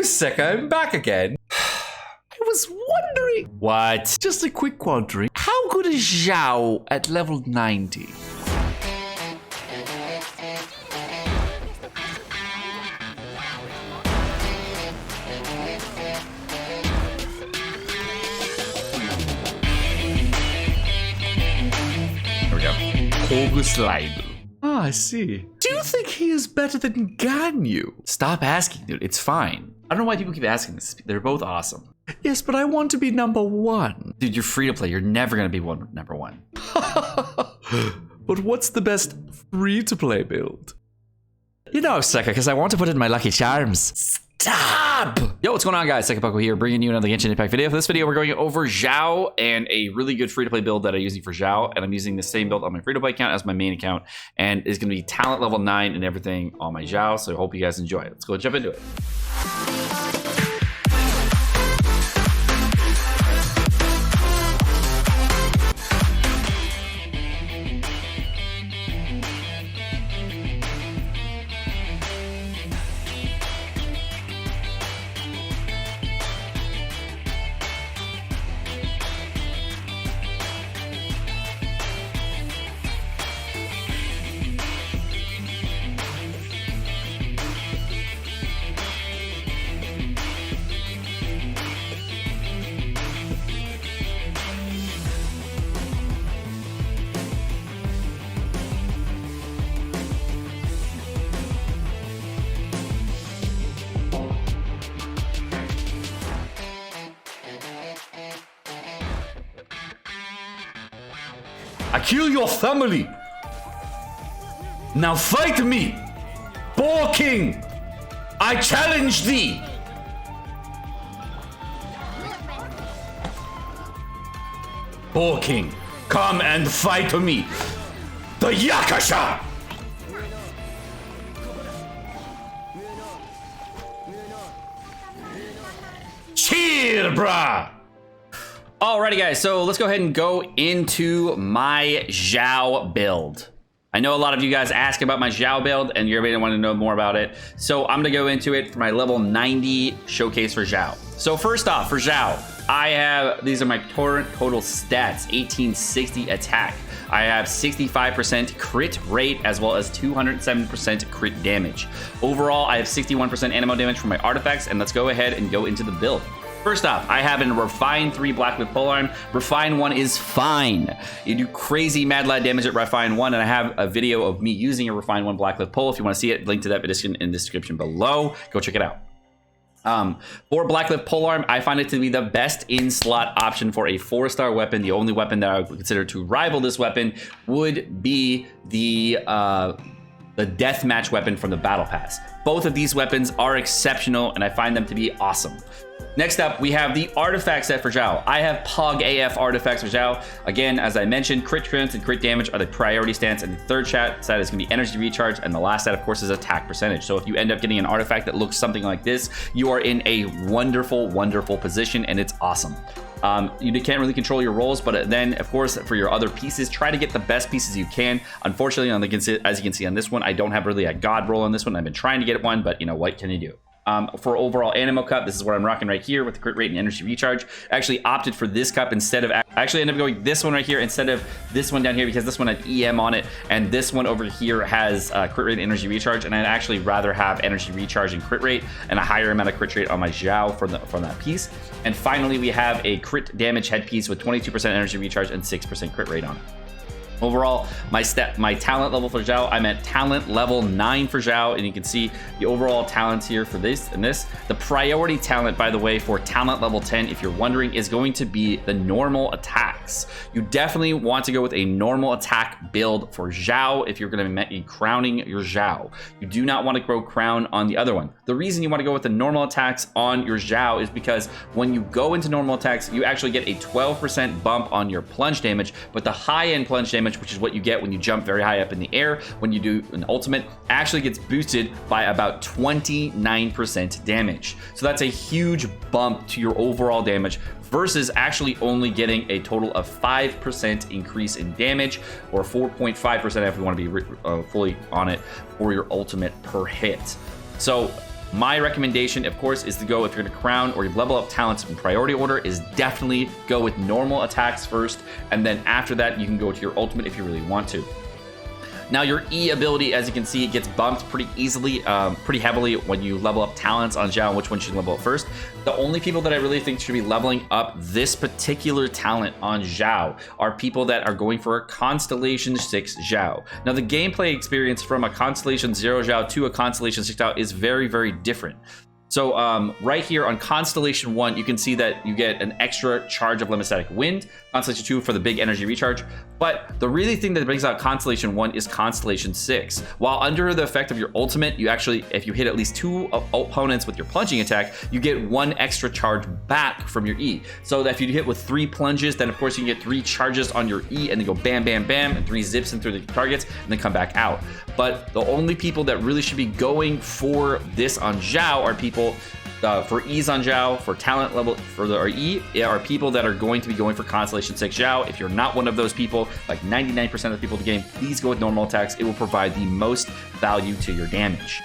Seka, I'm back again. I was wondering... What? Just a quick wondering. How good is Xiao at level 90? There we go. Kogu slide. Ah, I see. Do you think he is better than Ganyu? Stop asking, dude. It's fine. I don't know why people keep asking this. They're both awesome. Yes, but I want to be number one. Dude, you're free to play. You're never going to be number one. But what's the best free to play build? You know, Seka, because I want to put it in my lucky charms. Stop! Yo, what's going on, guys? Sekapoko here, bringing you another Genshin Impact video. For this video, we're going over Xiao and a really good free-to-play build that I'm using for Xiao, and I'm using the same build on my free-to-play account as my main account, and it's going to be talent level 9 and everything on my Xiao, so I hope you guys enjoy it. Let's go jump into it. I kill your family. Now fight me, Boar King. I challenge thee. Boar King, come and fight me. The Yakasha. Cheer, brah. Alrighty, guys, so let's go ahead and go into my Xiao build. I know a lot of you guys ask about my Xiao build, and you're going to want to know more about it. So I'm going to go into it for my level 90 showcase for Xiao. So first off, for Xiao, I have, these are my total stats, 1860 attack. I have 65% crit rate as well as 207% crit damage. Overall, I have 61% animo damage from my artifacts, and let's go ahead and go into the build. First off, I have a Refine 3 Blackcliff Polearm. Refine 1 is fine. You do crazy mad lad damage at Refine 1, and I have a video of me using a Refine 1 Blackcliff Pole. If you want to see it, link to that video in the description below. Go check it out. For Blackcliff Polearm, I find it to be the best in-slot option for a 4-star weapon. The only weapon that I would consider to rival this weapon would be the deathmatch weapon from the Battle Pass. Both of these weapons are exceptional, and I find them to be awesome. Next up, we have the artifact set for Xiao. I have Pog AF artifacts for Xiao. Again, as I mentioned, crit chance and crit damage are the priority stance, and the third stat is going to be energy recharge, and the last stat, of course, is attack percentage. So if you end up getting an artifact that looks something like this, you are in a wonderful, wonderful position, and it's awesome. You can't really control your rolls, but then, of course, for your other pieces, try to get the best pieces you can. Unfortunately, as you can see on this one, I don't have really a god roll on this one. I've been trying to get one, but you know, what can you do? For overall Animo Cup, this is what I'm rocking right here with the crit rate and energy recharge. I actually opted for this cup instead of, I actually ended up going this one right here instead of this one down here because this one had EM on it, and this one over here has crit rate and energy recharge, and I'd actually rather have energy recharge and crit rate and a higher amount of crit rate on my Xiao from that piece. And finally, we have a crit damage headpiece with 22% energy recharge and 6% crit rate on it. Overall, my talent level for Xiao, I'm at talent level 9 for Xiao, and you can see the overall talents here for this and this. The priority talent, by the way, for talent level 10, if you're wondering, is going to be the normal attacks. You definitely want to go with a normal attack build for Xiao if you're going to be crowning your Xiao. You do not want to grow crown on the other one. The reason you want to go with the normal attacks on your Xiao is because when you go into normal attacks, you actually get a 12% bump on your plunge damage, but the high-end plunge damage, which is what you get when you jump very high up in the air, when you do an ultimate, actually gets boosted by about 29% damage. So that's a huge bump to your overall damage versus actually only getting a total of 5% increase in damage, or 4.5% if you want to be fully on it, for your ultimate per hit. So My recommendation, of course, is to go, if you're going to crown or you level up talents in priority order, is definitely go with normal attacks first, and then after that, you can go to your ultimate if you really want to. Now, your E ability, as you can see, it gets bumped pretty easily, pretty heavily when you level up talents on Xiao, and which one should level up first. The only people that I really think should be leveling up this particular talent on Xiao are people that are going for a Constellation 6 Xiao. Now, the gameplay experience from a Constellation 0 Xiao to a Constellation 6 Xiao is very, very different. So right here on Constellation 1, you can see that you get an extra charge of Limit Wind, Constellation 2 for the big energy recharge. But the really thing that brings out Constellation 1 is Constellation 6. While under the effect of your ultimate, you actually, if you hit at least 2 opponents with your plunging attack, you get 1 extra charge back from your E. So that if you hit with 3 plunges, then of course you can get 3 charges on your E and then go bam, bam, bam, and 3 zips in through the targets and then come back out. But the only people that really should be going for this on Xiao are people for E's on Xiao, for talent level for the E, are people that are going to be going for Constellation 6 Xiao. If you're not one of those people, like 99% of the people in the game, please go with normal attacks. It will provide the most value to your damage.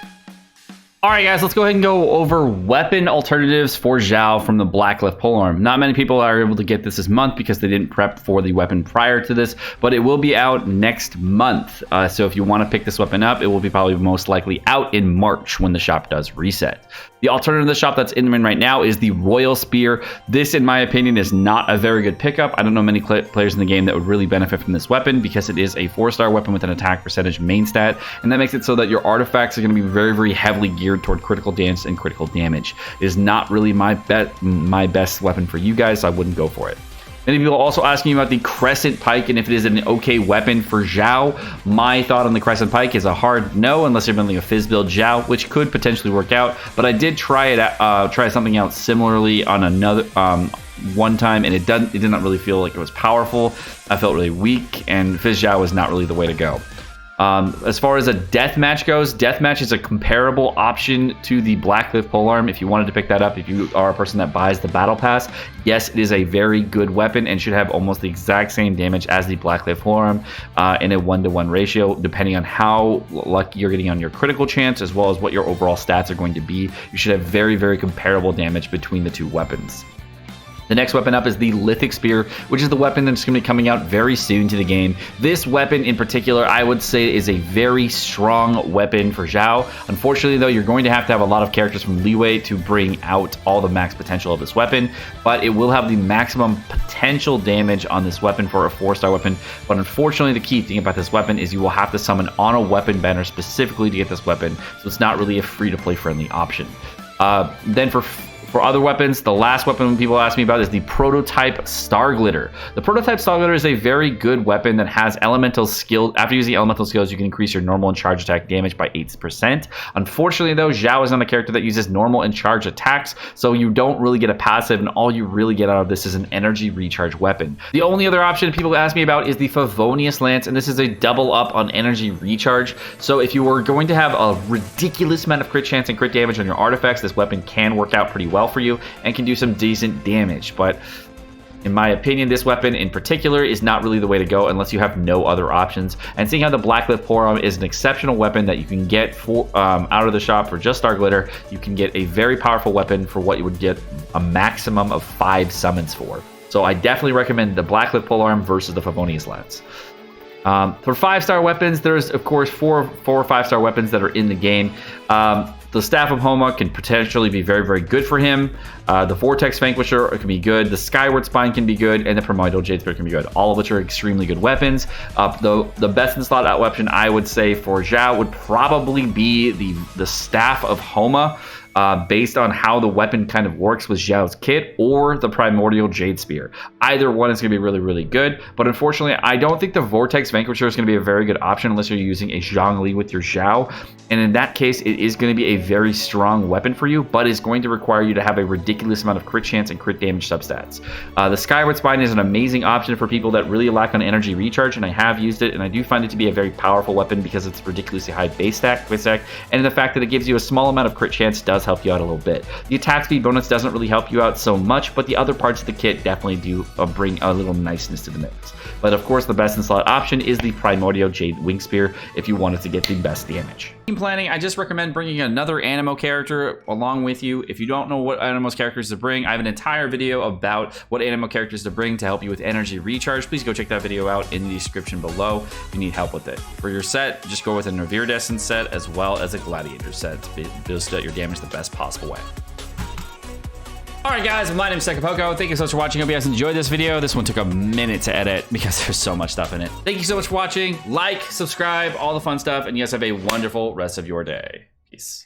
All right, guys, let's go ahead and go over weapon alternatives for Xiao from the Blackcliff Polearm. Not many people are able to get this month because they didn't prep for the weapon prior to this, but it will be out next month. So if you want to pick this weapon up, it will be probably most likely out in March when the shop does reset. The alternative to the shop that's in right now is the Royal Spear. This, in my opinion, is not a very good pickup. I don't know many players in the game that would really benefit from this weapon because it is a 4-star weapon with an attack percentage main stat, and that makes it so that your artifacts are going to be very, very heavily geared toward critical dance and critical damage. It is not really my best weapon for you guys, so I wouldn't go for it. Many people also asking about the Crescent Pike and if it is an okay weapon for Xiao. My thought on the Crescent Pike is a hard no, unless you're building a Fizz build Xiao, which could potentially work out. But I did try something out similarly on another one time, and it did not really feel like it was powerful. I felt really weak, and Fizz Xiao was not really the way to go. As far as a deathmatch goes, deathmatch is a comparable option to the Blackcliff Polearm. If you wanted to pick that up, if you are a person that buys the battle pass, yes, it is a very good weapon and should have almost the exact same damage as the Blackcliff Polearm in a 1-to-1 ratio, depending on how lucky you're getting on your critical chance, as well as what your overall stats are going to be. You should have very, very comparable damage between the two weapons. The next weapon up is the Lithic Spear, which is the weapon that's going to be coming out very soon to the game. This weapon in particular, I would say, is a very strong weapon for Xiao. Unfortunately, though, you're going to have a lot of characters from Leeway to bring out all the max potential of this weapon, but it will have the maximum potential damage on this weapon for a 4-star weapon. But unfortunately, the key thing about this weapon is you will have to summon on a weapon banner specifically to get this weapon, so it's not really a free-to-play friendly option. Then for other weapons, the last weapon people ask me about is the Prototype Star Glitter. The Prototype Star Glitter is a very good weapon that has elemental skill. After using elemental skills, you can increase your normal and charge attack damage by 8%. Unfortunately, though, Xiao is not a character that uses normal and charge attacks, so you don't really get a passive, and all you really get out of this is an energy recharge weapon. The only other option people ask me about is the Favonius Lance, and this is a double up on energy recharge. So if you were going to have a ridiculous amount of crit chance and crit damage on your artifacts, this weapon can work out pretty well for you and can do some decent damage. But in my opinion, this weapon in particular is not really the way to go unless you have no other options. And seeing how the Blackcliff Polearm is an exceptional weapon that you can get for out of the shop for just Star Glitter, you can get a very powerful weapon for what you would get a maximum of 5 summons for. So I definitely recommend the Blackcliff Polearm versus the Favonius Lance. For 5-star weapons, there's of course 4 or 5-star weapons that are in the game. The Staff of Homa can potentially be very, very good for him. The Vortex Vanquisher can be good. The Skyward Spine can be good, and the Primordial Jade Spear can be good. All of which are extremely good weapons. The best in slot out weapon I would say for Xiao would probably be the Staff of Homa. Based on how the weapon kind of works with Xiao's kit, or the Primordial Jade Spear. Either one is going to be really, really good, but unfortunately, I don't think the Vortex Vanquisher is going to be a very good option unless you're using a Zhongli with your Xiao, and in that case, it is going to be a very strong weapon for you, but it's going to require you to have a ridiculous amount of crit chance and crit damage substats. The Skyward Spine is an amazing option for people that really lack on energy recharge, and I have used it, and I do find it to be a very powerful weapon because it's ridiculously high base stack, and the fact that it gives you a small amount of crit chance does help you out a little bit. The attack speed bonus doesn't really help you out so much, but the other parts of the kit definitely do bring a little niceness to the mix. But of course, the best in slot option is the Primordial Jade Wing Spear if you wanted to get the best damage. team planning, I just recommend bringing another Animo character along with you. If you don't know what Animo's characters to bring, I have an entire video about what Animo characters to bring to help you with energy recharge. Please go check that video out in the description below if you need help with it. For your set, just go with a Revirdescent set as well as a Gladiator set to boost out your damage the best possible way. Alright guys, my name is Sekapoko. Thank you so much for watching. I hope you guys enjoyed this video. This one took a minute to edit because there's so much stuff in it. Thank you so much for watching. Like, subscribe, all the fun stuff, and you guys have a wonderful rest of your day. Peace.